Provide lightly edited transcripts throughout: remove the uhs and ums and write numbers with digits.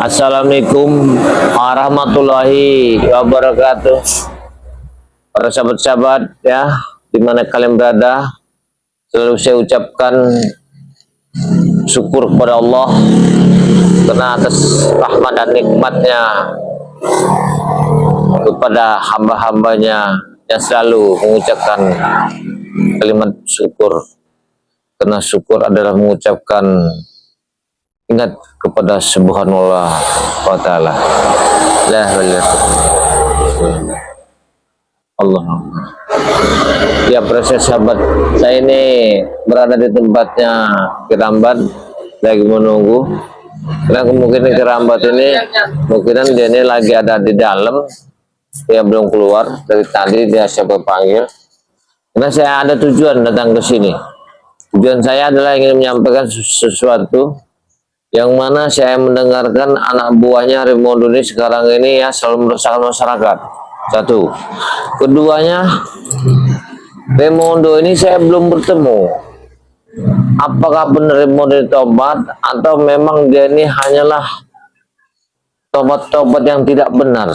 Assalamualaikum warahmatullahi wabarakatuh. Para sahabat-sahabat ya, dimana kalian berada, selalu saya ucapkan syukur kepada Allah karena atas rahmat dan nikmatnya kepada hamba-hambanya yang selalu mengucapkan kalimat syukur, karena syukur adalah mengucapkan ingat kepada Subhanallah wa ta'ala. La Allah. Ya, proses sahabat, saya ini berada di tempatnya Kerambat, lagi menunggu. Karena kemungkinan Kerambat ini, mungkinan dia ini lagi ada di dalam, dia belum keluar. Dari tadi dia siapa panggil. Karena saya ada tujuan datang ke sini. Tujuan saya adalah ingin menyampaikan sesuatu yang mana saya mendengarkan anak buahnya Raymondo ini sekarang ini ya selalu meresahkan masyarakat. Satu. Keduanya, Raymondo ini saya belum bertemu. Apakah benar Raymondo ini tobat atau memang dia ini hanyalah tobat-tobat yang tidak benar?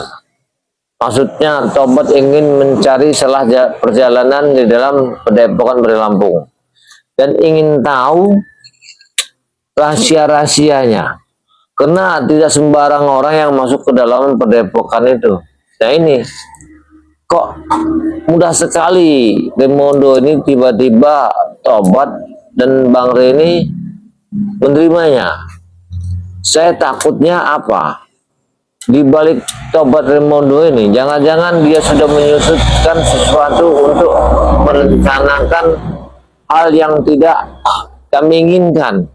Maksudnya tobat ingin mencari salah perjalanan di dalam Padepokan Bari Lampung dan ingin tahu rahasia-rahasianya, karena tidak sembarang orang yang masuk ke dalam Padepokan itu. Nah ini kok mudah sekali Raymondo ini tiba-tiba tobat dan Bang Ray ini menerimanya. Saya takutnya apa di balik tobat Raymondo ini, jangan-jangan dia sudah menyusutkan sesuatu untuk merencanakan hal yang tidak kami inginkan.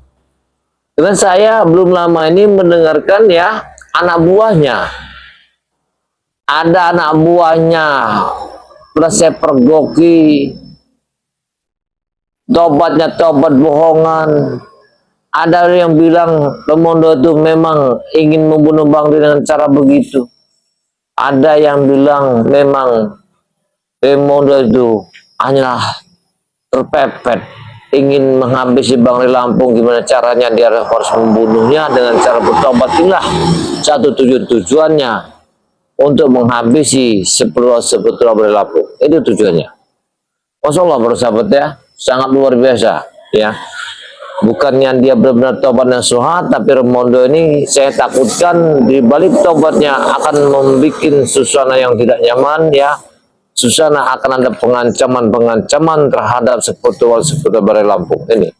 Karena saya belum lama ini mendengarkan ya anak buahnya. Ada anak buahnya pernah saya pergoki, tobatnya tobat bohongan. Ada yang bilang Raymondo itu memang ingin membunuh Bang Ray dengan cara begitu. Ada yang bilang memang Raymondo itu hanyalah terpepet, ingin menghabisi Bang Ray Lampung. Gimana caranya dia harus membunuhnya dengan cara bertobat. Inilah satu tujuannya, untuk menghabisi sepetua Bari Lampung. Itu tujuannya. Masya Allah para sahabat ya, sangat luar biasa ya. Bukannya dia benar-benar tobat dan suhat, tapi Raymondo ini saya takutkan di balik tobatnya akan membuat suasana yang tidak nyaman ya. Susana akan ada pengancaman terhadap sepetua Bari Lampung ini.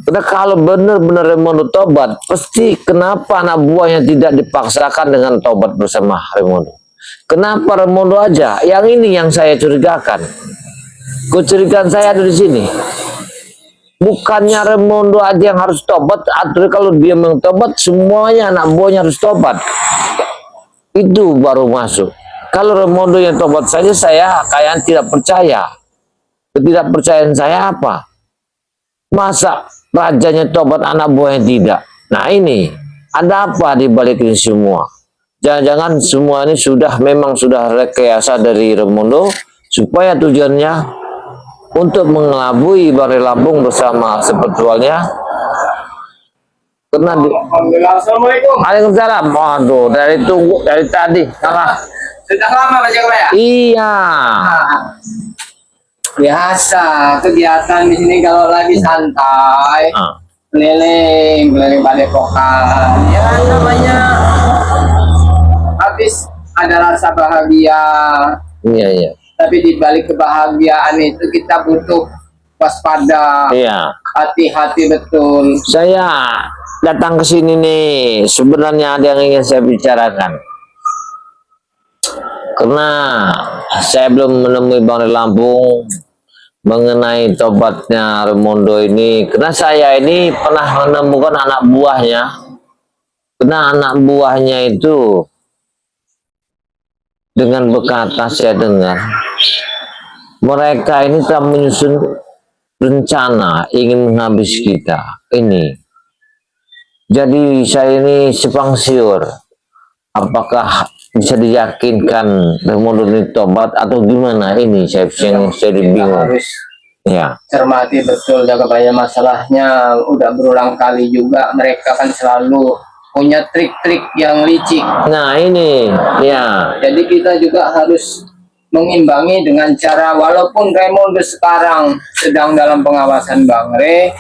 Karena kalau benar-benar Raymondo tobat, pasti kenapa anak buahnya tidak dipaksakan dengan tobat bersama Raymondo? Kenapa Raymondo aja? Yang ini yang saya curigakan. Kecurigaan saya ada di sini. Bukannya Raymondo aja yang harus tobat, atau kalau dia mentobat semuanya anak buahnya harus tobat. Itu baru masuk. Kalau Raymondo yang tobat saja, saya kayak tidak percaya. Ketidakpercayaan saya apa? Masa rajanya tobat, anak buahnya tidak? Nah ini, ada apa di balik ini semua? Jangan-jangan semua ini memang sudah rekayasa dari Raymondo, supaya tujuannya untuk mengelabui Bari Lampung bersama sepetuanya. Karena Assalamualaikum. Waalaikumsalam. Waduh, dari tadi salah. Sudah lama Pak Jawa ya? Iya. Biasa kegiatan di sini kalau lagi santai, keliling Padepokan. Ya namanya habis ada rasa bahagia. Iya. Tapi di balik kebahagiaan itu kita butuh waspada. Iya. Hati-hati betul. Saya datang ke sini nih, sebenarnya ada yang ingin saya bicarakan. Karena saya belum menemui Bang Ray Lampung mengenai tobatnya Raymondo ini. Karena saya ini pernah menemukan anak buahnya. Karena anak buahnya itu dengan berkata, saya dengar mereka ini telah menyusun rencana ingin menghabis kita ini. Jadi saya ini simpang siur, apakah bisa diyakinkan Raymondo ini tobat atau gimana? Ini saya bingung. Harus Ya. cermati betul, jaga banyak masalahnya. Udah berulang kali juga mereka kan selalu punya trik-trik yang licik. Nah ini, ya. Jadi kita juga harus mengimbangi dengan cara, walaupun Raimundo sekarang sedang dalam pengawasan Bang Re,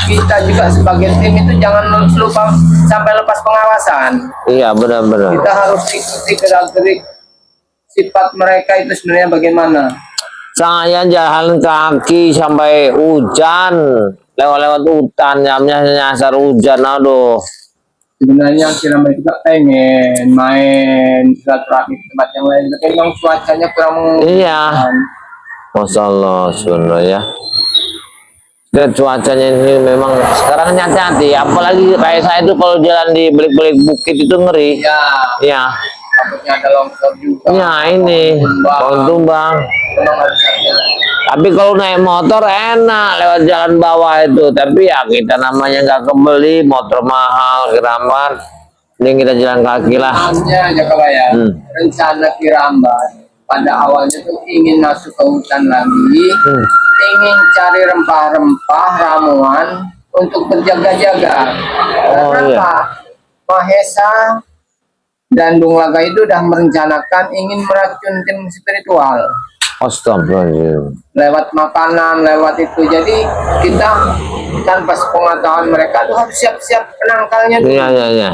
kita juga sebagai tim itu jangan lupa sampai lepas pengawasan. Iya benar-benar. Kita harus ikuti gerak-gerik sifat mereka itu sebenarnya bagaimana. Saya jalan kaki sampai hujan, lewat-lewat hutan, jamnya nyasar hujan, aduh. Sebenarnya kita juga pengen main silaturahmi ke tempat yang lain, tapi memang cuacanya kurang Iya. Masya Allah, sebenarnya. Dan cuacanya ini memang sekarang hati-hati, apalagi kayak saya itu kalau jalan di belik-belik bukit itu ngeri. Ya, Ya, takutnya ada longsor juga. ya ini, pohon tumbang. Memang harus hati-hati. Tapi kalau naik motor enak lewat jalan bawah itu. Tapi ya kita namanya nggak kebeli, motor mahal, kiramat. Mending kita jalan kaki lah. Hanya aja kalau ya, Hmm. rencana Kirambat pada awalnya tuh ingin masuk ke hutan lagi, ingin cari rempah-rempah ramuan untuk berjaga-jaga. Oh, Kenapa? iya. Mahesa dan Dunglaga itu sudah merencanakan ingin meracun tim spiritual Astagfirullahaladzim. lewat makanan, lewat itu. Jadi kita tanpa sepengetahuan mereka tuh harus siap-siap penangkalnya dulu. Iya, iya, iya.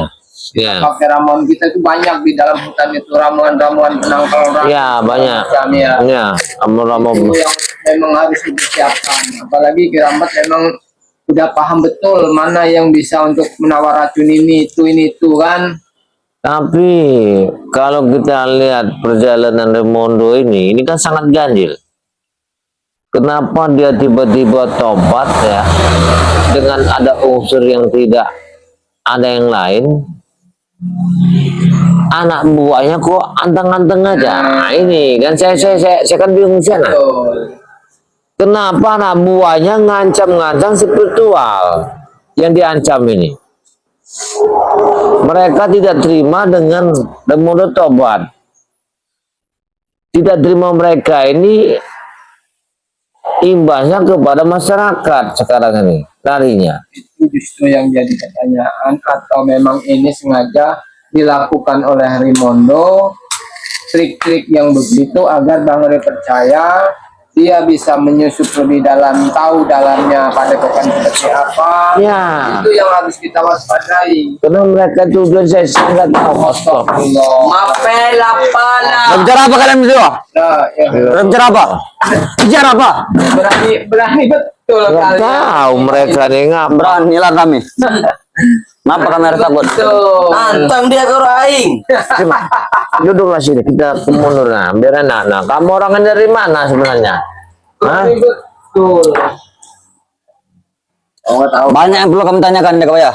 Iya. Pakai ramuan kita itu banyak di dalam hutan itu, ramuan-ramuan penangkal racun. Iya, banyak. Macam ya. Iya, ramu-ramu. Itu yang memang harus dipersiapkan. Apalagi Kirambat memang udah paham betul mana yang bisa untuk menawar racun ini itu kan. Tapi kalau kita lihat perjalanan Raimundo ini kan sangat ganjil. Kenapa dia tiba-tiba tobat ya dengan ada unsur yang tidak ada yang lain? Anak buahnya kok anteng-anteng aja. Nah, ini kan saya kan bingung di sana. Betul. Kenapa anak buahnya ngancam-ngancam spiritual yang diancam ini? Mereka tidak terima dengan Raimundo tobat. Tidak terima mereka ini imbasnya kepada masyarakat sekarang ini larinya. Itu justru yang jadi pertanyaan, atau memang ini sengaja dilakukan oleh Raimundo, trik-trik yang begitu agar Bang Re percaya, dia bisa menyusup lebih dalam, tahu dalamnya padepokan seperti apa. Ya, Itu yang harus kita waspadai. karena mereka tujuan saya nggak tahu. Astagfirullah. Mapela pala. Bicara apa kalian berdua? Nah, ya. Bicara apa? Bicara apa? Berani betul Nggak kalian. tahu mereka nih ngapa. Beranilah kami. Kenapa kami harus takut? Betul. Antang dia ke aing. Duduklah sini, kita mundur nah, biar enak. Nah, kamu orangnya dari mana sebenarnya? Hah? Betul. Banyak yang perlu kami tanyakan ya, ya.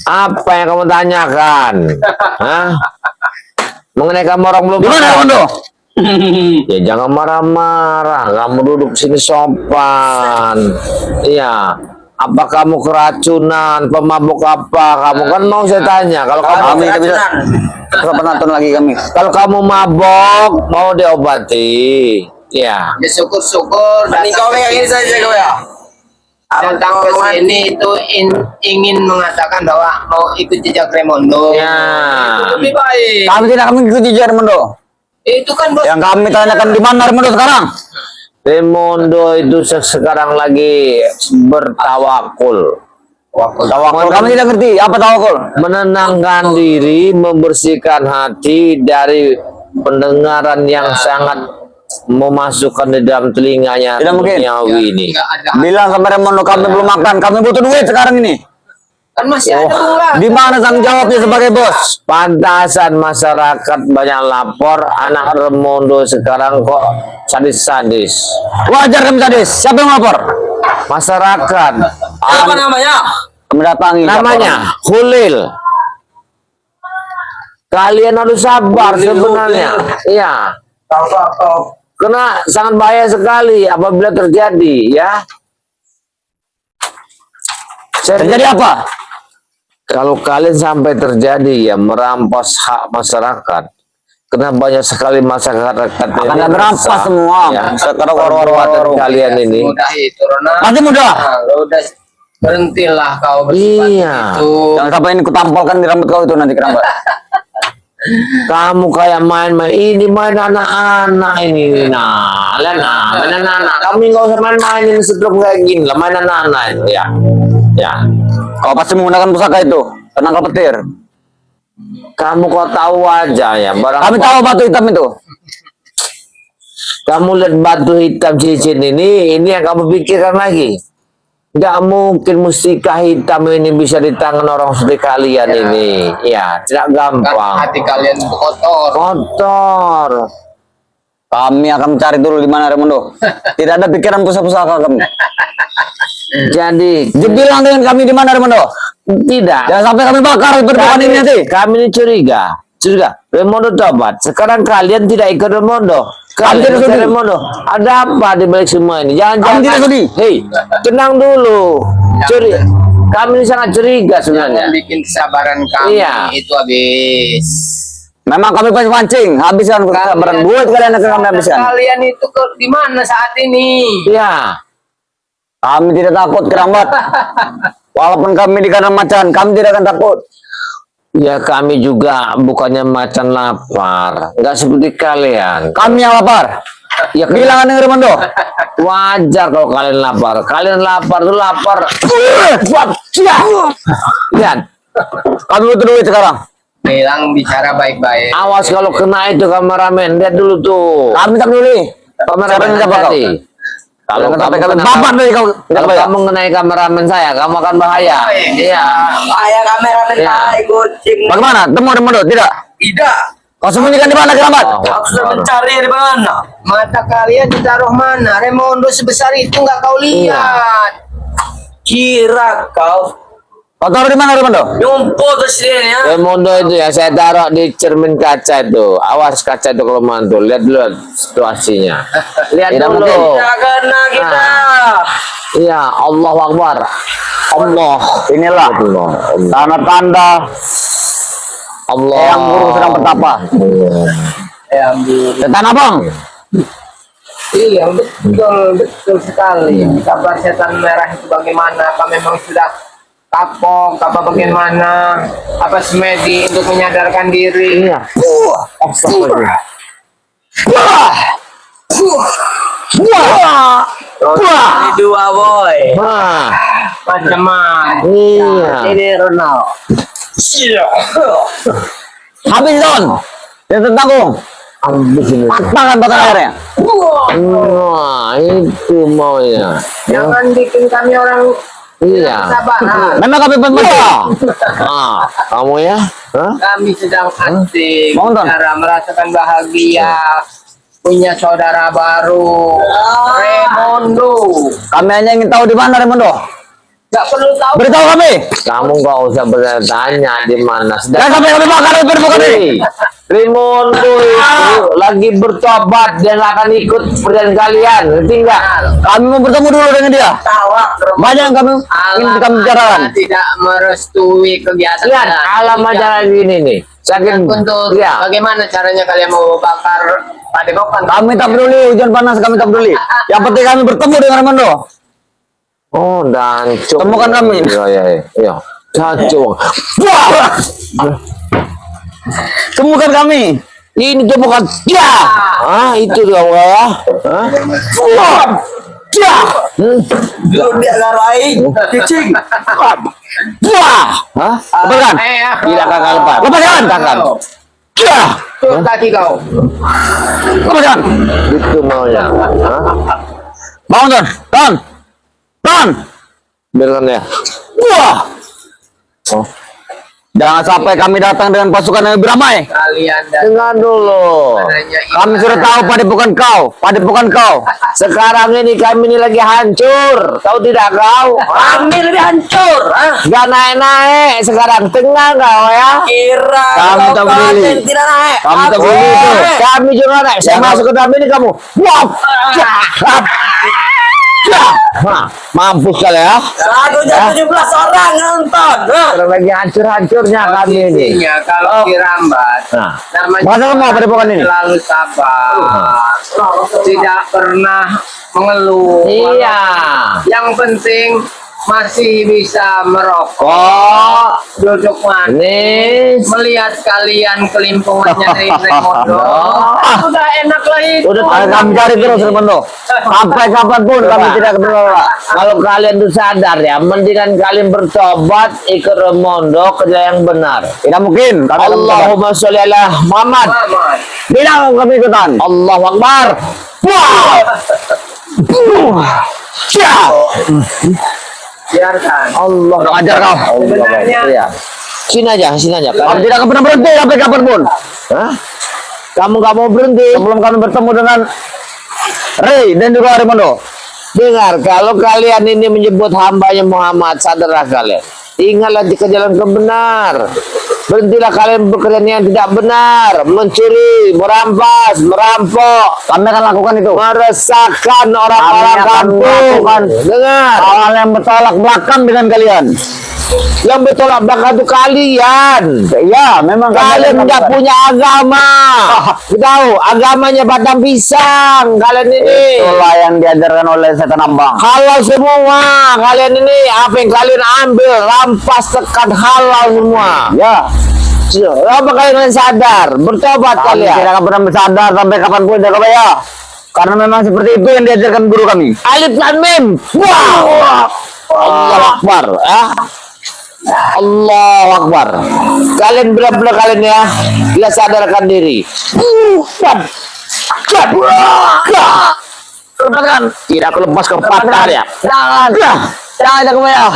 Apa yang kamu tanyakan? Hah? Mengenai kamu orang belum Gimana makan? Raimundo? Ya jangan marah-marah, kamu duduk sini sopan. Iya. Apa kamu keracunan, pemabuk apa? Kamu kan mau saya tanya. Kalau kamu Kami tidak bisa. Terus penonton lagi kami. kalau kamu mabok mau diobati. Ya. Ya syukur-syukur Ini kau yang ini saja kau ya. datang ke sini itu ingin mengatakan bahwa mau ikut jejak Raimundo. Ya. Itu lebih baik. Kami tidak akan mengikuti jejak Raimundo. Itu kan bos. Yang kami tanyakan di mana Raimundo sekarang? Raimundo itu sekarang lagi bertawakul. Tawakul kami tidak ngerti apa tawakul. Menenangkan diri, membersihkan hati dari pendengaran yang sangat memasukkan di dalam telinganya Tidak mungkin. duniawi ini. Nggak ada. Bilang sama Raimundo kami belum makan, kami butuh duit sekarang ini. Kan masih ada bunga. Di mana tanggung jawabnya sebagai bos? Pantasan masyarakat banyak lapor, anak Raimundo sekarang kok sadis-sadis. Wajar kami sadis. Siapa yang lapor? Masyarakat. Apa namanya? Kami datangi. Namanya Hulil. Kalian harus sabar sebenarnya. Iya. Tahu. Karena sangat bahaya sekali apabila terjadi, ya. Terjadi apa? Kalau kalian sampai terjadi ya merampas hak masyarakat, karena banyak sekali masyarakat Akan berampas semua. Ya, Sekarang perbuatan war-war. kalian ini. Mudah itu Rona. Nanti mudah. Nah, lo udah Berhentilah kau bersifat Iya. itu. Jangan sampai ini kutampalkan di rambut kau itu nanti kerambat. Kamu kayak main-main ini, main anak-anak ini. Nah, lihat nah, main anak-anak. Kamu nggak usah main-main ini sebelum kayak gini lah, main anak-anak itu ya. Ya. Kau pasti menggunakan pusaka itu. Penangkal petir. Kamu kok tahu aja ya, barang Kami tahu batu hitam itu. kamu lihat batu hitam cincin ini yang kamu pikirkan lagi. Nggak mungkin mustika hitam ini bisa di tangan orang seperti kalian ini. Ya, tidak Kan gampang. hati kalian itu kotor. Kotor. Kami akan mencari dulu di mana Raimundo. Tidak ada pikiran pusaka kami. Jadi, Dibilang dengan kami di mana Raimundo. tidak. Jangan sampai kami bakar perbuatan ini nanti. Kami ini curiga. Raimundo tobat. Sekarang kalian tidak ikut Raimundo. Kami Kalian tidak ikut sudi. Raimundo. Ada apa di balik semua ini? Jangan Kami tidak sudi. Hei, tenang dulu. Kami ini sangat curiga sebenarnya. Jangan bikin kesabaran kami Iya. itu habis. Memang kami pancing, habiskan kesabaran buat kalian akan kami habiskan. Kalian itu di mana saat ini? Ya. Kami tidak takut kerambat. Walaupun kami di kandang macan, kami tidak akan takut. Ya kami juga bukannya macan lapar. Nggak seperti kalian. Kami yang lapar. Ya Bilangan dengan Raimundo. wajar kalau kalian lapar. Kalian lapar tuh lapar. Lihat. Kami butuh duit sekarang. Bilang bicara baik-baik. Awas kalau kena itu kameramen. Lihat dulu tuh. Kami tak peduli. Kameramen Siapa kau? hati. Kalau Jangan sampai kamu kami kena- babat dari kau. kalau kamu mengenai kameramen saya, kamu akan bahaya. Iya. Ayah kameramen Ya. tai kucing. Bagaimana? Temu Raimundo? Tidak. Tidak. Kau sembunyikan di mana kerambat? Aku sudah mencari di mana? Mata kalian ditaruh mana? Raimundo sebesar itu nggak kau lihat. Kira kau Kau taruh di mana Raimundo? nyumpul ke sini ya? Raimundo itu ya saya taruh di cermin kaca itu. Awas kaca itu kalau mantul. Lihat dulu situasinya. Lihat Tidak dulu. mungkin. Tidak kena kita. Iya, Allah Akbar. Allah. Inilah Allah. tanda-tanda Allah. yang burung sedang bertapa. Ya ampun. Setan abang. Iya betul sekali. Kabar setan merah itu bagaimana? Apa memang sudah kapok? Apa bagaimana? Apa semedi untuk menyadarkan diri? Iya. Astagfirullah. Ini dua boy. Wah. Macam-macam. Iya. Ini Ronald. Habis Don. Dia tanggung. Ambis ini. Patahkan batang airnya. Wah, itu maunya. Jangan bikin kami orang Iya. sabaran. Memang kami pembantu. Ah, kamu ya? Hah? Kami sedang asik, Mau nonton? cara merasakan bahagia, punya saudara baru, Raimundo. Kami hanya ingin tahu di mana Raimundo. Gak perlu tahu. Beritahu kami. Kamu nggak usah bertanya di mana. Jangan sampai kami bakar perbuatan ini. Hei, Raimundo itu lagi bertobat dan akan ikut perjalanan kalian. Ngerti nggak? Kami mau bertemu dulu dengan dia. Tawa. Banyak yang kami ingin kami bicarakan. Anda tidak merestui kegiatan Lihat, alam aja gini nih. Saking Untuk ya. bagaimana caranya kalian mau bakar padepokan? Kami tak peduli hujan panas, kami tak peduli. Yang penting kami bertemu dengan Raimundo. Oh, dancung. Temukan kami. Iya, iya, iya. Dancung. Wah! Temukan kami. Ini tuh bukan dia. Ah, itu dia ya. Hah? Wah! Ya! Dulu dia ngarain. Kucing. Wah! Hah? Lepaskan. Tidak kakak lepas. Lepaskan. Tangan. Ya! Tuh kaki kau. Lepaskan. Itu maunya. Hah? Bangun, Don. Don. Don. Biarkan ya. Wah! Oh. Jangan sampai kami datang dengan pasukan yang beramai. Kalian dan Dengar dulu. Kami sudah tahu padepokan kau. Padepokan kau. Sekarang ini kami ini lagi hancur. Tahu tidak kau? Kami lebih hancur. Gak naik-naik. Sekarang tengah kau ya. Kira Kami kau tak peduli. kaget tidak naik. Kami tak Aku peduli itu. naik. Kami juga naik. Saya Jangan. masuk ke dalam ini kamu. Wah. Hah, mampus kali ya. 117 orang nonton. Sekarang lagi hancur-hancurnya kami ini. posisinya kalau dirambat. Nah. Namanya Masa kamu mau padepokan ini? selalu sabar. Tidak pernah mengeluh. Iya. Yang penting masih bisa merokok, duduk manis, melihat kalian kelimpungannya dari Raimondo, sudah enak lah itu. Udah Kami cari terus Raimondo. Sampai kapanpun kami tidak kenal. Kalau kalian tuh sadar ya, mendingan kalian bertobat ikut Raimondo kerja yang benar. Tidak mungkin. Kami akan bertobat. Allahumma sholli ala Muhammad. Selamat. Tidak kami ikutan. Allahu Akbar. Wah. Biarkan. Allah. Kurang ajar kau. Sebenarnya Iya. Sini aja. Kami tidak akan pernah berhenti sampai kapanpun. Hah? Kamu gak mau berhenti? Sebelum kami bertemu dengan Ray dan juga Raimondo. Dengar, kalau kalian ini menyebut hambanya Muhammad, sadarlah kalian. Ingatlah ke jalan kebenar. Berhentilah kalian bekerja yang tidak benar, mencuri, merampas, merampok, Kami akan lakukan itu. meresahkan orang-orang Kami akan kampung. melakukan Dengar, hal-hal yang bertolak belakang dengan kalian. yang bertolak belakang itu kalian. Iya, memang kami Kalian akan nggak lakukan. punya agama. Tahu, agamanya batang pisang. Kalian ini Itulah yang diajarkan oleh setan ambang. halal semua. Kalian ini apa yang kalian ambil, rampas, tekan halal semua. Ya, Apa kalian sadar? Bertobat kami kalian. tidak akan pernah bersadar sampai kapanpun Jaga ya. Karena memang seperti itu yang diajarkan guru kami. Alif Lam Mim. Wah. Allah Akbar. Allah Akbar. Kalian benar-benar kalian ya, bila sadarkan diri. Lepaskan. Tidak aku lepas ke patah ya. Jangan, jangan Jaga ya.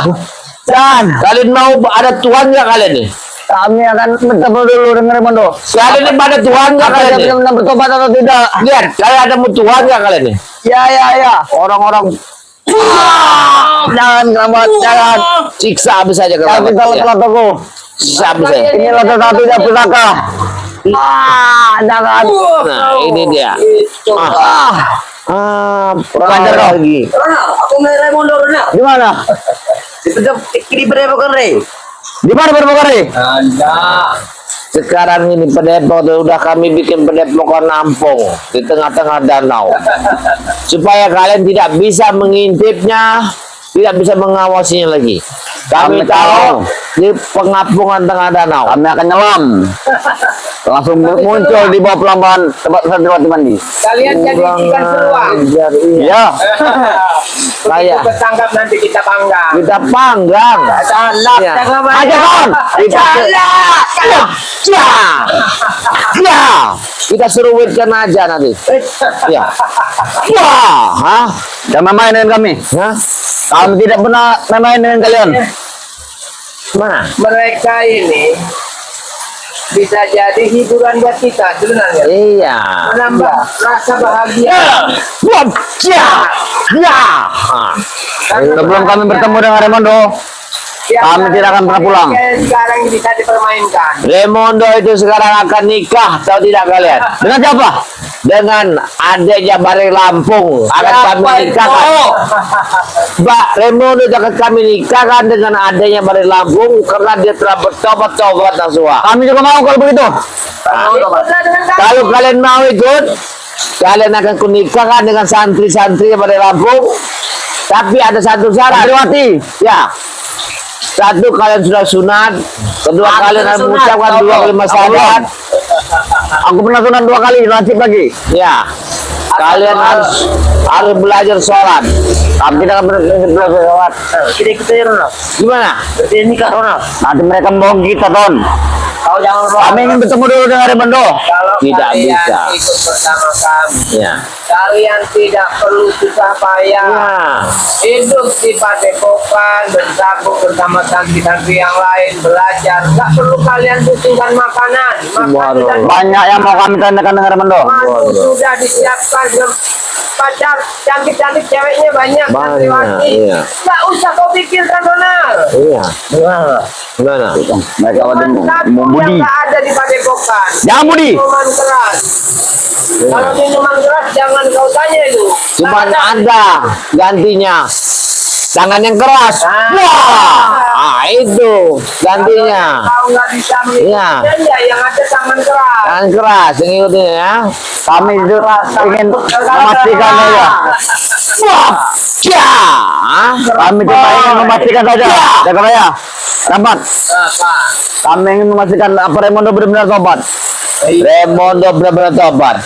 Jangan. Kalian mau ada Tuhan nggak kalian nih? Kami akan bertemu dulu dengan Raimondo. Kalian ini pada Tuhan nggak Apakah kalian dia nih? benar-benar bertobat atau tidak? Lihat, kalian ada mau Tuhan nggak kalian nih? Ya, ya, ya. Orang-orang. Jangan, Keramat, jangan. Siksa habis saja Jangan kalian. kita telah toko. Siksa habis saja. Inilah tetap tidak pusaka. Jangan. Nah, ini dia. Kurang ajar kau. lagi. Ronald, aku melihat Raimondo Ronald. Di mana? Di Padepokan Ray. Di mana Berbokari? Anda Sekarang ini Padepokan udah kami bikin Padepokan Nampung di tengah-tengah danau. Supaya kalian tidak bisa mengintipnya, tidak bisa mengawasinya lagi. Kami Kami tahu di pengapungan tengah danau. Kami akan nyelam. Langsung muncul di bawah pelambahan tempat santriwati mandi. kalian jadi ikan seruang. Ajar, iya. Ya, Begitu Kayak. ketangkap nanti kita panggang. Kita panggang. Salah, Iya. jangan aja kawan. Ya, kita seruitkan aja nanti. Ya. Wah, hah? Jangan main dengan kami. Hah? Kami tidak pernah main dengan kalian. Mana? Mereka ini bisa jadi hiburan buat kita sebenarnya. Iya. Menambah rasa bahagia. Wah, ya. Ya. Sebelum kami bertemu dengan Raimondo, kami tidak akan pernah pulang. Sekarang bisa dipermainkan. Raimondo itu sekarang akan nikah, tahu tidak kalian? Dengan siapa? Dengan adiknya Bari Lampung akan kami nikahkan. Mbak Raimondo akan kami nikahkan dengan adiknya Bari Lampung karena dia telah bertobat-tobat Nasua. Kami juga mau kalau begitu. Ikutlah dengan kami. Kalau kalian mau ikut, kalian akan kunikahkan dengan santri-santri yang Bari Lampung. Tapi ada satu syarat. Santriwati. Ya. Satu, kalian sudah sunat. Kedua, kalian harus mengucapkan 2 kalimat syahadat. Aku pernah sunat 2 kali, wajib lagi. Ya. Kalian harus belajar sholat. Kami tidak akan berlewat. Kita ikut aja Ronald. Gimana? Kita nikah Ronald. Nanti mereka membohong kita, Ton. Kau jangan Kami ingin bertemu dulu dengan Raimondo. Kalau Tidak kalian bisa. ikut bersama kami, Ya. kalian tidak perlu susah payah. Ya. Hidup di Padepokan, bersabuk bersama santri-santri yang lain, belajar. Gak perlu kalian pusingkan makanan. Makanan dan Banyak yang mau kami tanyakan dengan Raimondo. madu sudah disiapkan. Pacar cantik-cantik ceweknya banyak. santriwati. iya. Gak usah kau pikirkan, Donald. Iya. Gimana? Mereka Cuman pada satu Budi. yang gak ada di Padepokan. Jangan Budi. Minuman keras. Kalau minuman keras jangan kau tanya itu. Cuman Nggak ada gantinya. Tangan yang keras. Wah. Itu gantinya. Kalau nggak bisa Iya. mengikutinya, yang ada tangan keras. Tangan keras yang ikutin ya. Kami itu ingin memastikan saja. Wah. Ya. Kami cuma ingin memastikan saja. Jakaraya. Rambat. Apa? Kami ingin memastikan apa Raimondo benar-benar tobat. Raimondo benar-benar tobat.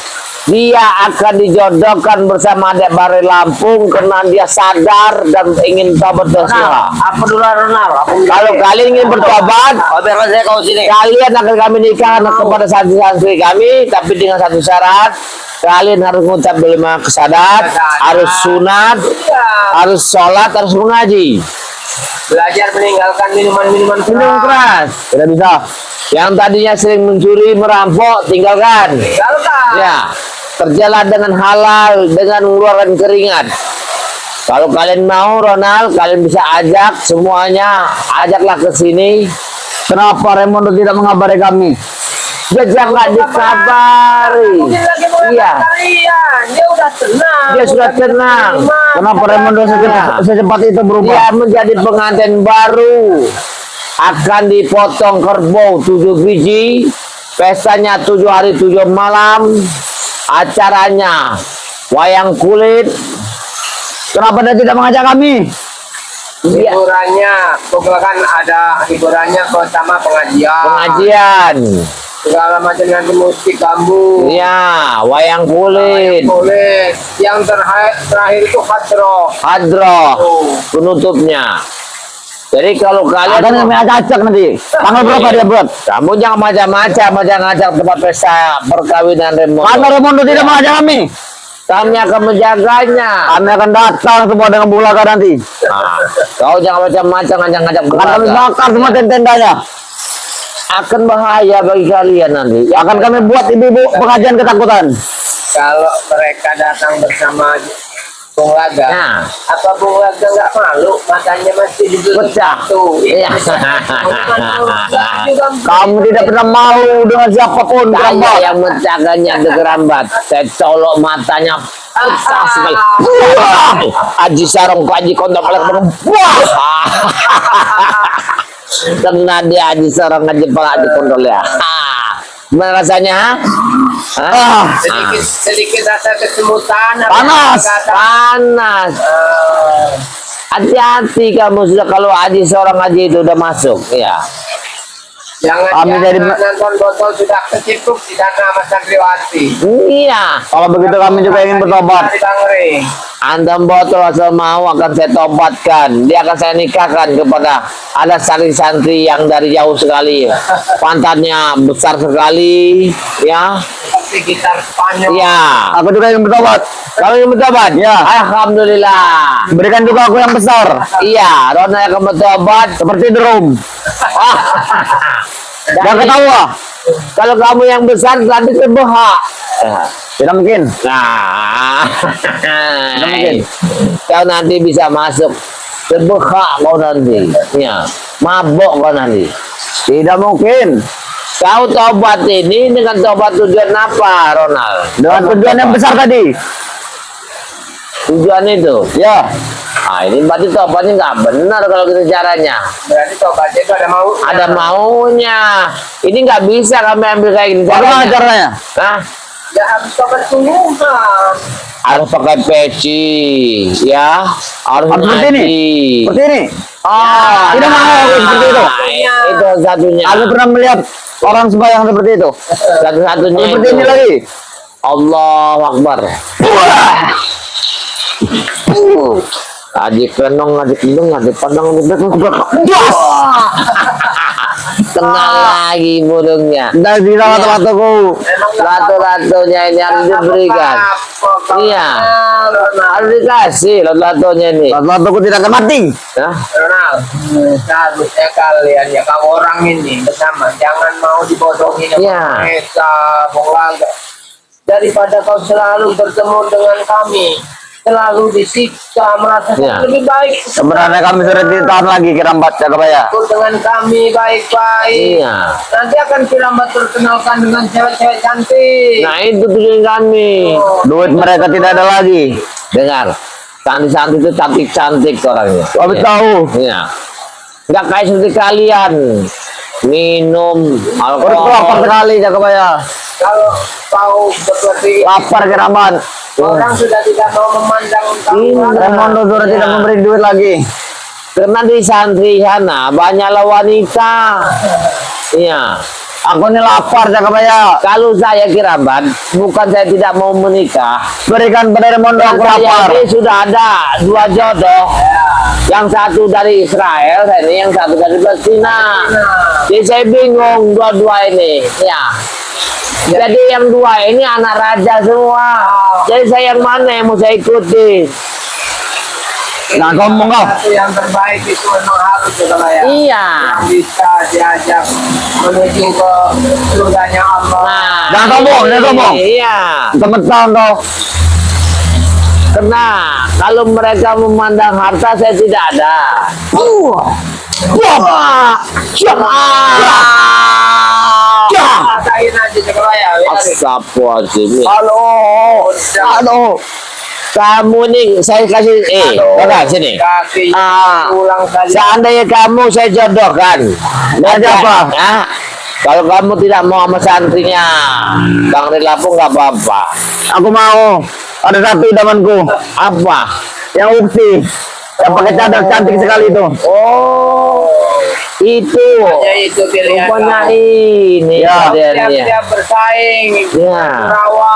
Dia akan dijodohkan bersama adik Bare Lampung karena dia sadar dan ingin tobat dosa. Apa dulu Ronald? Kalau kalian ingin bertobat, Oh, biar saya kau sini. kalian akan kami nikahkan kepada santri-santri kami, tapi dengan satu syarat. Kalian harus mengucap lima kesyahadat, harus sunat, harus sholat, harus mengaji. Belajar meninggalkan minuman-minuman Minum keras, tidak bisa. Yang tadinya sering mencuri, merampok, tinggalkan. Tinggalkan. Ya, kerjalah dengan halal, dengan mengeluarkan keringat. Kalau kalian mau, Ronald, kalian bisa ajak semuanya, ajaklah ke sini. Kenapa Raimondo tidak mengabari kami? Dia jangan dikabari. Mungkin lagi mengenal Iya, kalian. Dia udah tenang. dia sudah udah tenang. terima. Kenapa Raimondo secepat itu berubah? Dia menjadi pengantin baru. Akan dipotong kerbau 7 biji. Pestanya 7 hari 7 malam. Acaranya wayang kulit. Kenapa dia tidak mengajak kami? Iya, Hiburannya, kan ada hiburannya bersama pengajian. pengajian. Segala macam yang musik bambu. Iya, wayang kulit. Boleh. Yang terakhir itu hadroh. Hadroh penutupnya. Jadi kalau Akan kalian kami ajak nanti. Tanggal berapa dia buat? kamu jangan macam-macam, jangan ngajak tempat pesta perkawinan Karena Raimondo. Raimondo tidak mengajak kami. Kami akan menjaganya. Kami akan datang semua dengan bulaga nanti. Nah, kau jangan macam-macam ngajak-ngajak Akan kami keluarga. bakar semua tendanya. Akan bahaya bagi kalian nanti. Akan kami buat ibu-ibu pengajian ketakutan. Kalau mereka datang bersama Bung Laga, Nah. apa Bung Laga nggak malu? Matanya masih ditutup Pecah. satu. Iya. Kamu tidak pernah malu dengan siapapun. Saya Keramba. yang mencaganya degerambat. Saya colok matanya pecah sekali. Wah! Aji Sarong ku Aji Kondok paling wah. Kena dia Aji Sarong Aji Pala Aji Kondol ya. Gimana rasanya? Hah? Sedikit rasa kesemutan. Panas. Panas. Hati-hati kamu sudah kalau Aji seorang Aji itu udah masuk ya. Jangan Kami jadi- nonton botol sudah kecipuk di sana sama Santriwati. Iya. Kalau begitu kami juga ingin bertobat. Di Bangre. Antum botol asal mau akan saya tobatkan. Dia akan saya nikahkan kepada ada santri-santri yang dari jauh sekali. Pantatnya besar sekali. Ya. Sekitar Spanyol. Ya. Aku juga ingin bertobat. Kamu yang bertobat? Ya. Alhamdulillah. Berikan juga aku yang besar. Iya. Ronald akan bertobat. Seperti The Room. Jangan ketawa. Kalau kamu yang besar nanti terbehak. Tidak mungkin. Nah, mungkin. kau nanti bisa masuk terbehak kau nanti, ya, mabok kau nanti. Tidak mungkin. Kau tobat ini dengan tobat tujuan apa, Ronald? Dengan tujuan yang besar tadi. Tujuan itu, Ya. ah ini berarti tobatnya nggak benar kalau gitu caranya. Berarti tobatnya itu ada mau. Ada maunya. Ini nggak bisa kami ambil kayak gini Bagaimana caranya. caranya? Hah? Ya harus tobat sungguhan. Harus pakai peci, ya. Harus Harus seperti ini. ngaji. Seperti ini. Oh, Tidak mau seperti itu. Itu satunya. Aku pernah melihat orang sembahyang seperti itu. Satu-satunya Seperti itu. ini lagi. Allahu Akbar. Aji kenong, aji kendung, aji pandang, kena lagi burungnya. Dari lato-latoku. Lato-latonya ini harus diberikan. Iya. Harus dikasih lato-latonya ini. Lato-latoku tidak akan mati. Hah? Ronald, seharusnya kalian ya kamu orang ini bersama jangan mau dibodohin sama Iya. mereka, Bung Laga. Daripada kau selalu bertemu dengan kami, selalu disiksa, merasa Iya. lebih baik. Sebenarnya kami sudah ditahan lagi Kirambat Jakabaya. Ikut dengan kami baik-baik. Iya. Nanti akan Kirambat terkenalkan dengan cewek-cewek cantik. Nah itu tujuan kami. Duit mereka tidak ada lagi. Dengar, Santri-santri itu cantik-cantik orangnya. Kami Ya. tahu. Iya. Nggak kayak seperti kalian minum Perut lapar alkohol. sekali Jakabaya. Kalau tahu seperti Lapar keramat. orang sudah tidak mau memandang kamu Iya. lagi. Raimondo sudah Ya. tidak memberi duit lagi. Karena di santri sana banyaklah wanita. Iya. Aku ini lapar Jakabaya. Kalau saya kirabat, bukan saya tidak mau menikah. Berikan pada Raimondo Dan aku saya lapar. ini sudah ada 2 jodoh. Yang satu dari Israel, saya ini yang satu dari Palestina. Jadi saya bingung dua-dua ini. Ya. Jadi yang 2 ini anak raja semua. Jadi saya yang mana yang mau saya ikuti? Nah, ngomong kau. Satu yang terbaik itu memang harus ya. Iya. Yang bisa diajak menuju ke surganya Allah. Nah, Jangan sombong, jangan sombong. Iya. Temetan kau. Karena kalau mereka memandang harta saya tidak ada. Rasain aja Jakabaya. Astagfirullahaladzim. Halo. Halo. Kamu nih saya kasih kakak sini. Kaki Ah. ulang kali. Seandainya kamu saya jodohkan. Ada apa? Ah, kalau kamu tidak mau sama santrinya Bang Rilapu nggak apa-apa. Aku mau. Ada satu idamanku. Apa? Yang ukti. Yang pakai cadar cantik sekali itu. Oh, itu. Ya itu pilihan Rupanya kamu. ini Ya. pilihannya. Siap-siap bersaing. Ya. Rawa.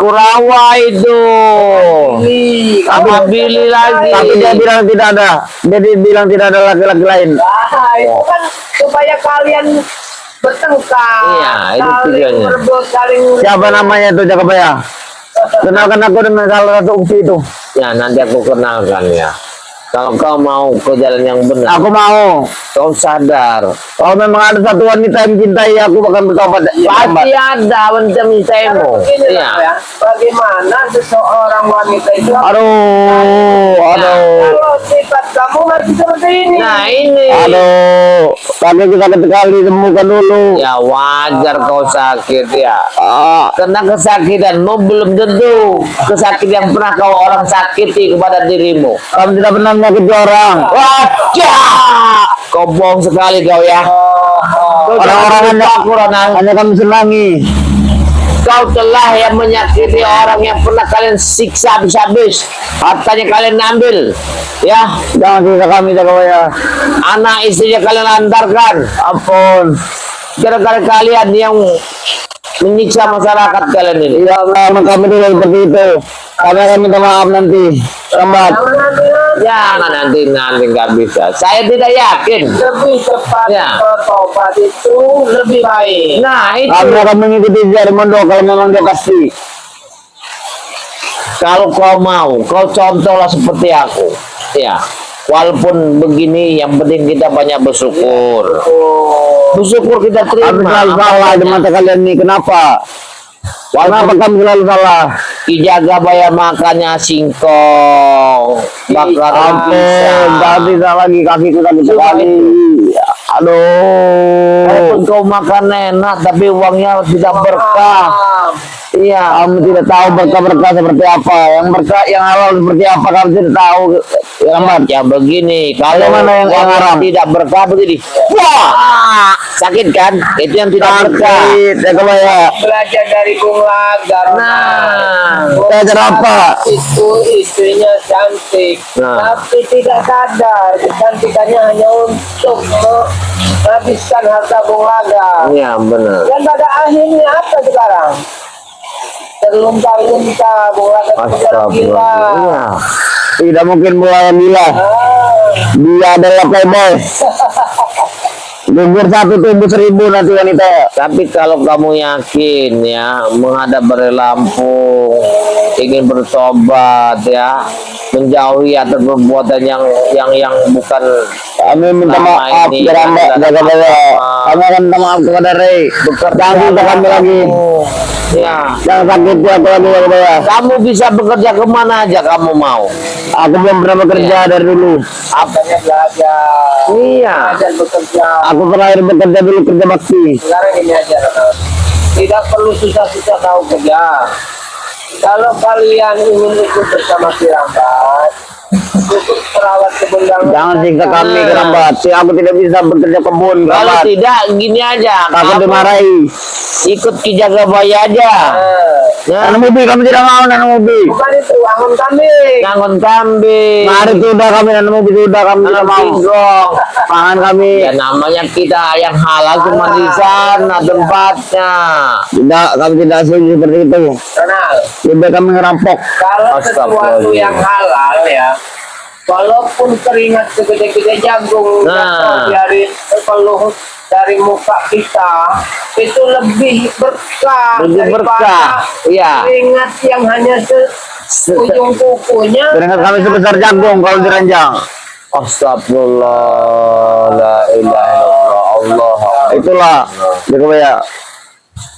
Kurawa itu. Pilih. Apa pilih lagi? Tapi dia bilang tidak ada. Dia bilang tidak ada laki-laki lain. Ah, itu kan supaya kalian bertengkar. Iya, itu saling tujuannya. berebut, saling Siapa namanya itu Jakabaya? Kenalkan aku dengan salah satu ukti itu. Ya nanti aku kenalkan ya. Kalau kau mau ke jalan yang benar, Aku mau. kau sadar. Kalau memang ada satu wanita yang mencintai aku akan bertobat. Pasti ada wanita mencintaimu. Begini Iya. lah ya, bagaimana seseorang wanita itu Aduh. kalau sifat kamu masih seperti ini. Nah ini. Aduh. Kaki kita sekali temukan dulu. Ya wajar kau sakit ya. Ah, Karena kesakitanmu belum tentu kesakitan yang pernah kau orang sakiti kepada dirimu. kamu tidak pernah menyakiti orang. Wajah, kau bohong sekali kau ya. Kau Orang-orang jangan lupa, Ronald. hanya kami senangi. Kau telah yang menyakiti orang yang pernah kalian siksa habis-habis. Hartanya kalian ambil. Ya, Jangan siksa kami Jakabaya. anak istrinya kalian lantarkan. Ampun. Gara-gara kalian yang menyiksa masyarakat kalian ini. Ya Allah, kami tidak seperti itu. Kami akan minta maaf nanti. Lambat. Jangan nanti nggak bisa. Saya tidak yakin. Lebih cepat Ya. bertobat itu lebih baik. Nah itu Kami akan mengikuti Raimondo kalau memang dia pasti. kalau kau mau, kau contohlah seperti aku. Ya, walaupun begini, yang penting kita banyak bersyukur. Bersyukur kita Kami terima. selalu salah di mata kalian ini. Kenapa? Kenapa kami selalu salah? Dijaga bayar makannya singkong, bakar Ampun, tak bisa lagi kakiku sakit sekali. Aduh. Walaupun kau makan enak, tapi uangnya tidak berkah. Iya, Kamu tidak tahu berkah-berkah seperti apa. Yang berkah, yang halal seperti apa kamu tidak tahu. Ya, Lambat. ya begini. Kalau Bagaimana yang uang haram? tidak berkah begini, wah, sakit kan? Itu yang tidak berkah. Sakit, ya Jakabaya. Belajar dari Bung Lagar. Nah, Belajar apa? Itu istrinya cantik, Nah. tapi tidak sadar kecantikannya hanya untuk menghabiskan harta Bung Lagar. iya benar. Dan pada akhirnya apa sekarang? Terlunta-lunta Bung Lagar sudah gila. Astagfirullah. Iya. Tidak mungkin mulai bila. Dia adalah playboy. Gugur satu tumbuh 1000 nanti wanita. Tapi kalau kamu yakin ya menghadap dari Lampung, ingin bertobat ya, menjauhi atas perbuatan yang bukan Kami minta Selama maaf ini kepada Anda, adalah Jakabaya. maaf. Kami akan minta maaf kepada Rey. Jangan minta kami lagi. Ya, Jangan sakiti aku lagi Jakabaya. kamu bisa bekerja kemana aja kamu mau. Aku belum pernah bekerja dari dulu. Apanya belajar. Iya. Belajar bekerja. Aku terakhir bekerja dulu kerja bakti. Sekarang ini aja, Ronald. Tidak perlu susah-susah kau kerja. Kalau kalian ingin ikut bersama Kirabat, Untuk merawat kebun banget. Jangan siksa kami kerabat. Aku tidak bisa bekerja kebun Kalau kerabat. tidak, gini aja. Takut Kamu dimarahi. ikut ke jaga bayi aja. Ya, Nanam ubi kami tidak mau nanam ubi. Bukan itu, angon kambing. ngangon kambing. Mari sudah kami nanam ubi sudah kami tidak mau. Singkong. Pangan kami. Ya namanya kita yang halal cuma di sana tempatnya. Tidak, kami tidak setuju seperti itu. Ronald, Lebih kami ngerampok. kalau sesuatu Astagfirullahaladzim. yang halal ya, walaupun keringat segede-gede jagung Nah. jatuh dari muka kita, itu lebih berkah Lebih berkah, iya. keringat yang hanya ujung kukunya. Keringat kami sebesar jagung kalau diranjang. Astagfirullah, la ilaha illallah, Allah. Itulah. Ya.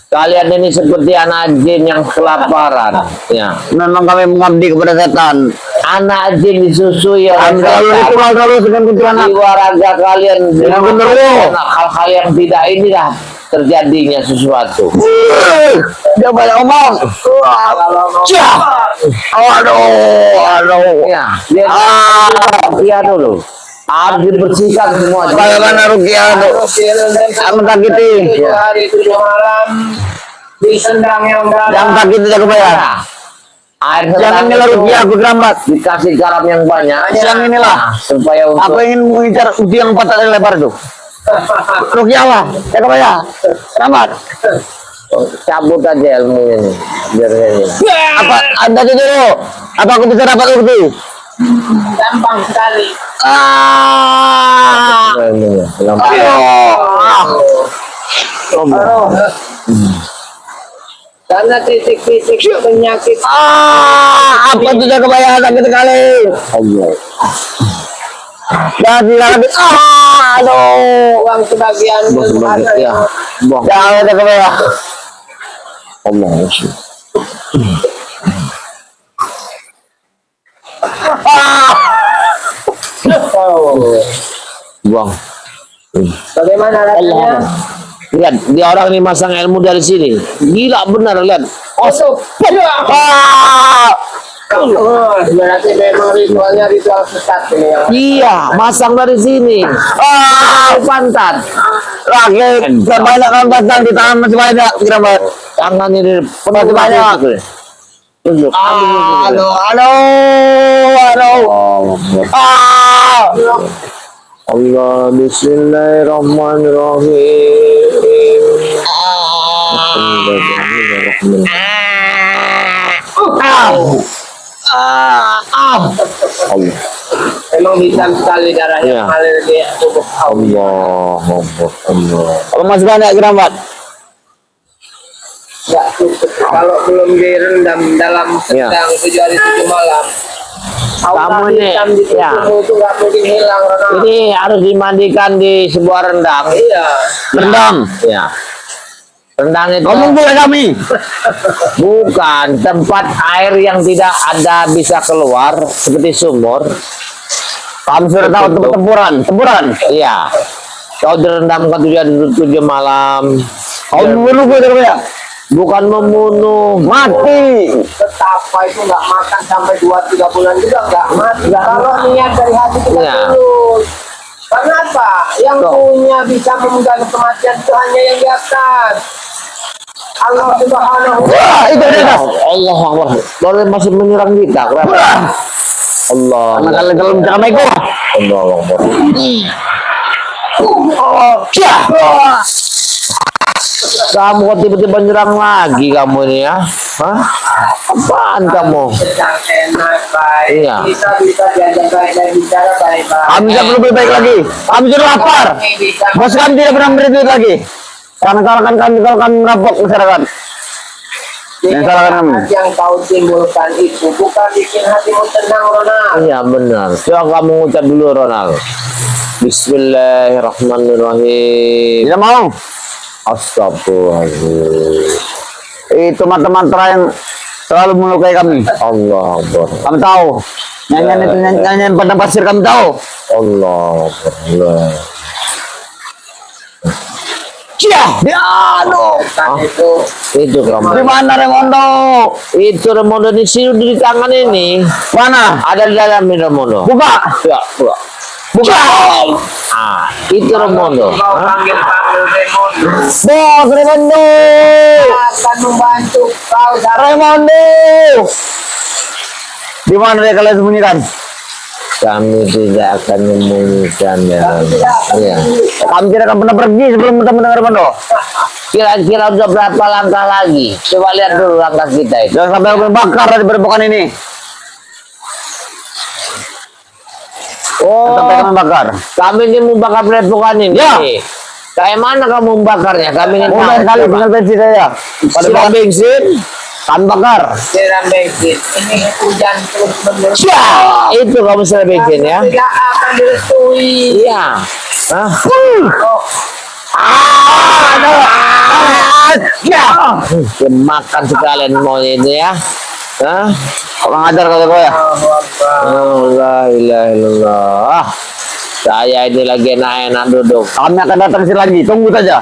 Kalian ini seperti anak jin yang kelaparan. Ya. Memang kami mengabdi kepada setan. Anak jin disusui oleh Kami selalu setan. ritual terus dengan kuntilanak. Jiwa raga kalian Dengan genderuwo. hal-hal yang tidak inilah terjadinya sesuatu. Dia banyak omong. Cah. Aduh. Ya, dia ya dulu. Harus dibersihkan semua. Bagaimana Rukiah itu? Amat sakiti. 7 hari 7 malam di sendang yang Yang dalam. sakiti jaga bayar. Air Jangan sendang inilah itu Rukiah aku kerambat. dikasih garam yang banyak. Yang inilah. Supaya Aku untuk ingin mengincar uji yang 4 kali lebar itu. Rukiah lah. Jaga bayar. Kerambat. cabut aja ilmu ini. Biar ini. Apa anda dulu? Apa aku bisa dapat urdu? Gampang sekali. Ilmunya. Aduh. Karena titik-titik penyakit Apa itu jaga bayar sakit sekali. Allah. Jadi lagi. Aduh. uang sebagian Sebagai ya. Buang. Jangan jaga bayar. Allah. Buang. Bagaimana rasanya? Lihat, dia orang ini masang ilmu dari sini. Gila benar, lihat. Osok. Berarti memang ritualnya ritual sesat ini ya. Iya, masang dari sini. Pantat. Lagi kebanyakan batang di tangan masih banyak. Kira-kira. Tangan ini penuh Masih banyak. Tunjuk. Aduh. Allah, bismillahirrahmanirrahim. Allah. Memang hitam sekali darahnya Iya. mengalir di tubuh kaum. Allah. Kalau masih banyak kira-kira. Nggak cukup. Kalau belum direndam dalam Iya. sedang 7 hari 7 malam. Aura Kamu ini, hitam di ya. tubuhmu itu nggak mungkin hilang, Ronald. Ini harus dimandikan di sebuah rendang. Iya. Rendang. Ya. Rendang itu Ngomong boleh kami. bukan tempat air yang tidak ada bisa keluar seperti sumur. Kami sudah tahu tempat tempuran. Iya. Kau direndamkan 7 malam. Kau bunuh gue ya. Bukan membunuh. Mati. Betapa itu nggak makan sampai 2-3 bulan juga nggak mati. Kalau niat dari hati kita Iya. tulus. Karena apa? Yang Tuh. punya bisa memegang kematian itu hanya yang di atas. Allah Subhanahu wa Wah, itu di atas. Allah Akbar. Boleh masih menyerang kita. Kenapa? Allah. Karena kalau bicara sama itu. Allah Akbar. Kamu kok tiba-tiba nyerang lagi kamu ini ya? Hah? Apaan kamu? sedang enak baik. Iya. Bisa diajak baik-baik bicara baik-baik. Kami tidak perlu lebih baik lagi. Kami sudah lapar. Bisa Bos kami tidak pernah beri duit lagi. Karena salahkan kami kalau kami merampok masyarakat. Yang salahkan kami. yang kau timbulkan itu bukan bikin hatimu tenang, Ronald. Iya benar. Coba kamu ucap dulu Ronald. Bismillahirrahmanirrahim. Tidak mau. Astagfirullahaladzim. Itu mantra-mantra yang selalu melukai kami. Allah Akbar. Kami tahu. Nyanyian itu nyanyian padang pasir kami tahu. Allah Akbar. Allah. Cia. Ya, aduh. sampaikan Itu Di kamu. mana Remondo? Itu Remondo di sini di tangan ini. Mana? Ada di dalam ini Remondo. Buka. Ya, buka. Buka. Ah, itu Remondo. Kau Hah? panggil Remondo Bos Remondo. akan membantu kau dalam Remondo. Di mana dia kalian sembunyikan? Kami tidak akan memunyikan ya. Ya. Kami tidak akan pernah pergi sebelum kita mendengar Remondo. Kira-kira udah berapa langkah lagi? Coba lihat dulu langkah kita itu. Jangan sampai aku bakar dari padepokan ini. Oh, Sampai kami bakar. kami ini membakar padepokan ini. Ya. Kayak mana kamu membakarnya? Kami ingin Mudah tahu. sekali Coba. tinggal bensin saja. Siram Padepokan bensin. kami bakar. siram bensin. Ini hujan terus menerus. Itu kamu siram bensin ya. Tidak akan direstui. Iya. Hah? Makan sekalian mau ini ya. Hah? Kurang ajar kali kau ya. Oh, la ilaha illallah. Saya ini lagi enak-enak duduk. Kami akan datang sini lagi. Tunggu saja.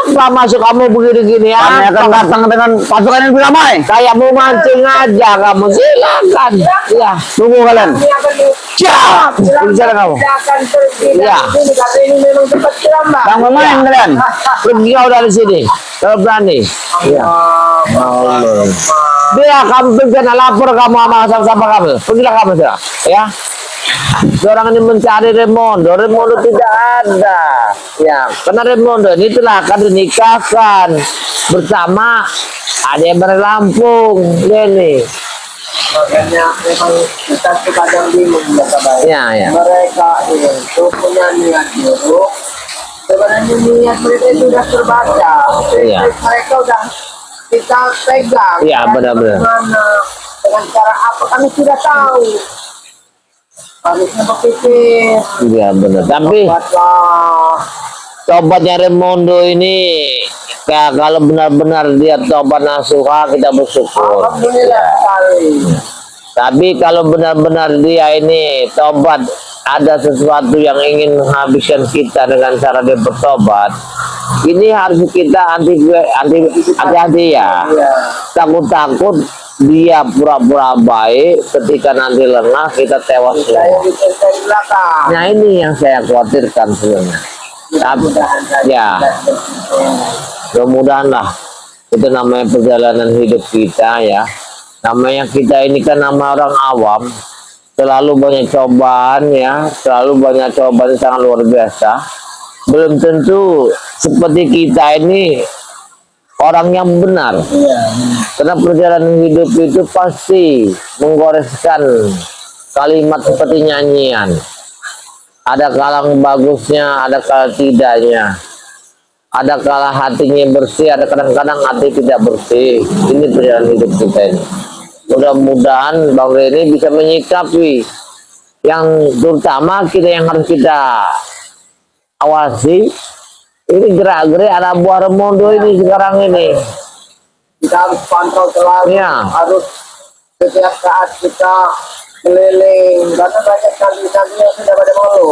Apa masuk kamu begini-gini Kami ya? akan datang dengan pasukan yang lebih ramai. Kayak mau mancing aja kamu. Silakan. Ya. Tunggu kalian. Ini akan Siap. Bicara kamu. tidak akan pergi dari Ya. sini karena ini memang tempat siramban. Yang main kalian. Pergi kau dari sini. Kalau berani. Ya. Allah. Dia kamu bencana lapor kamu sama kamu. Pergilah kamu sudah. Ya. Orang ini mencari Remondo. Remondo tidak ada. Ya, karena Remondo ini telah akan dinikahkan bersama ada yang dari Lampung. Ini. Makanya memang kita kadang bingung baik. Ya, ya. Mereka itu punya niat buruk. Sebenarnya niat mereka itu sudah terbaca. Iya. Mereka sudah kita pegang. Iya, Dan benar-benar. bagaimana, dengan cara apa kami sudah tahu. Harusnya berpikir. Iya benar. Tapi Buatlah. tobatnya Remondo ini ya, kalau benar-benar dia tobat nasuha kita bersyukur. Alhamdulillah sekali. Tapi kalau benar-benar dia ini tobat ada sesuatu yang ingin menghabiskan kita dengan cara dia bertobat, ini harus kita hati-hati ya. Iya. Takut-takut dia pura-pura baik, ketika nanti lengah kita tewas Saya semua. di belakang. Nah ini yang saya khawatirkan sebenarnya. Tapi, ya, mudah-mudahan lah itu namanya perjalanan hidup kita ya. Namanya kita ini kan nama orang awam, selalu banyak cobaan ya, selalu banyak cobaan yang sangat luar biasa. Belum tentu seperti kita ini orang yang benar. Karena perjalanan hidup itu pasti menggoreskan kalimat seperti nyanyian. Ada kalang bagusnya, ada kala tidaknya. Ada kala hatinya bersih, ada kadang-kadang hati tidak bersih. Ini perjalanan hidup kita ini. Mudah-mudahan Bang Reni bisa menyikapi yang terutama kita yang harus kita awasi. Ini gerak-gerik anak buah Remondo ini sekarang ini. Kita harus pantau selalu. Ya. Harus setiap saat kita keliling. Karena banyak kali-kali yang sudah pada malu.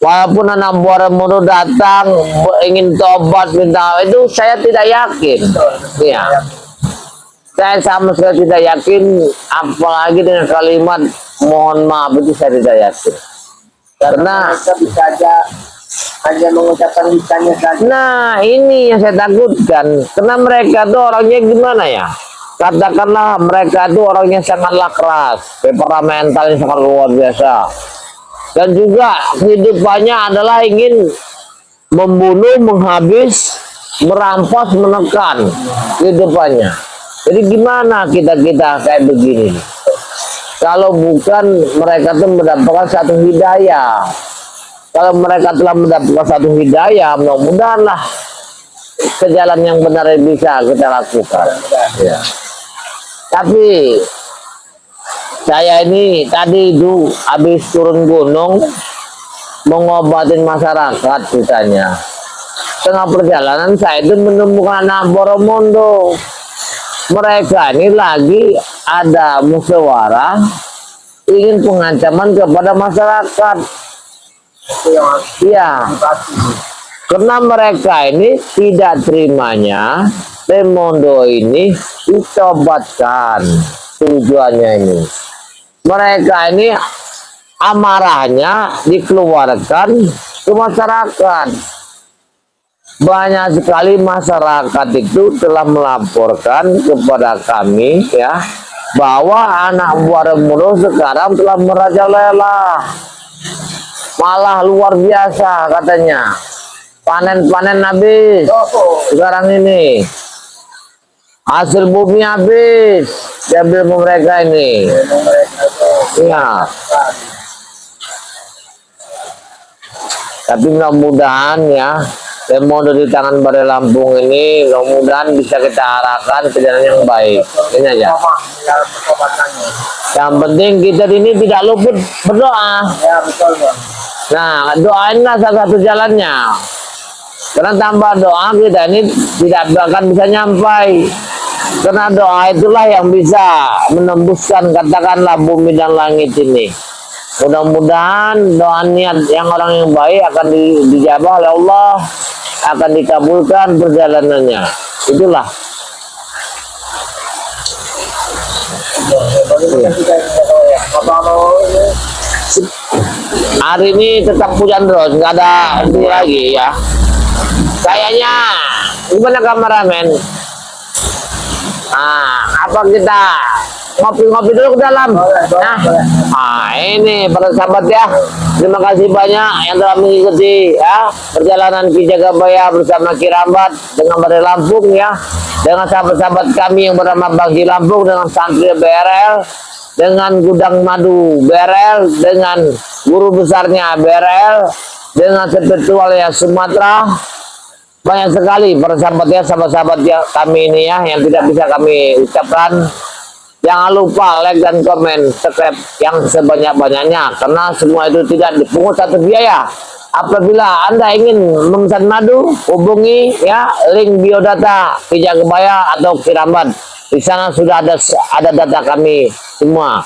Walaupun anak buah Remondo datang ingin tobat minta itu, saya tidak yakin. Ya. Saya sama sekali tidak yakin, apalagi dengan kalimat mohon maaf itu saya tidak yakin. Karena Mereka bisa aja hanya mengucapkan lisannya saja. nah ini yang saya takutkan, karena mereka tuh orangnya gimana ya? Katakanlah mereka tuh orangnya sangatlah keras, temperamentalnya sangat luar biasa. Dan juga kehidupannya adalah ingin membunuh, menghabis, merampas, menekan kehidupannya. Jadi gimana kita kayak begini? Kalau bukan mereka tuh mendapatkan satu hidayah. Kalau mereka telah mendapatkan satu hidayah, mudah-mudahanlah ke jalan yang benar yang bisa kita lakukan. Ya. Tapi saya ini tadi itu habis turun gunung mengobatin masyarakat ditanya. Tengah perjalanan saya itu menemukan anak Boromondo. Mereka ini lagi ada musyawarah ingin pengancaman kepada masyarakat. Iya. Karena mereka ini tidak terimanya Raimondo ini ditobatkan. Tujuannya ini. Mereka ini amarahnya dikeluarkan ke masyarakat. Banyak sekali masyarakat itu telah melaporkan kepada kami ya bahwa anak buah Raimondo sekarang telah merajalela. Malah luar biasa katanya. Panen-panen habis sekarang ini, hasil bumi habis diambil mereka ini. Ya, tapi mudah-mudahan ya Raimondo di tangan Balai Lampung ini mudah-mudahan bisa kita arahkan ke jalan yang baik. Ini aja. Yang penting kita ini tidak luput berdoa. Ya betul Bang. Nah, doainlah salah satu jalannya. Karena tanpa doa kita ini tidak akan bisa nyampai. Karena doa itulah yang bisa menembuskan katakanlah bumi dan langit ini. Mudah-mudahan doa niat yang orang yang baik akan dijabah oleh Allah, akan dikabulkan perjalanannya. Itulah. Hari ini tetap hujan terus, nggak ada itu lagi ya. Kayaknya gimana kameramen? Apa kita ngopi-ngopi dulu ke dalam? Ini para sahabat ya, terima kasih banyak yang telah mengikuti ya perjalanan Ki Jagabaya bersama Ki Rambat dengan Balai Lampung ya, dengan sahabat-sahabat kami yang bernama Bangki Lampung, dengan santri BRL, dengan gudang madu BRL, dengan guru besarnya BRL, dengan spiritual ya Sumatera. Banyak sekali para sahabat ya, sahabat-sahabat ya kami ini ya yang tidak bisa kami ucapkan. Jangan lupa like dan komen, subscribe yang sebanyak-banyaknya karena semua itu tidak dipungut satu biaya. Apabila Anda ingin memesan madu, hubungi ya link biodata Ki Jagabaya atau Ki Rambat. Di sana sudah ada data kami semua.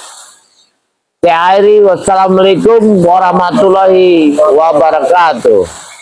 Saya akhiri, wassalamualaikum warahmatullahi wabarakatuh.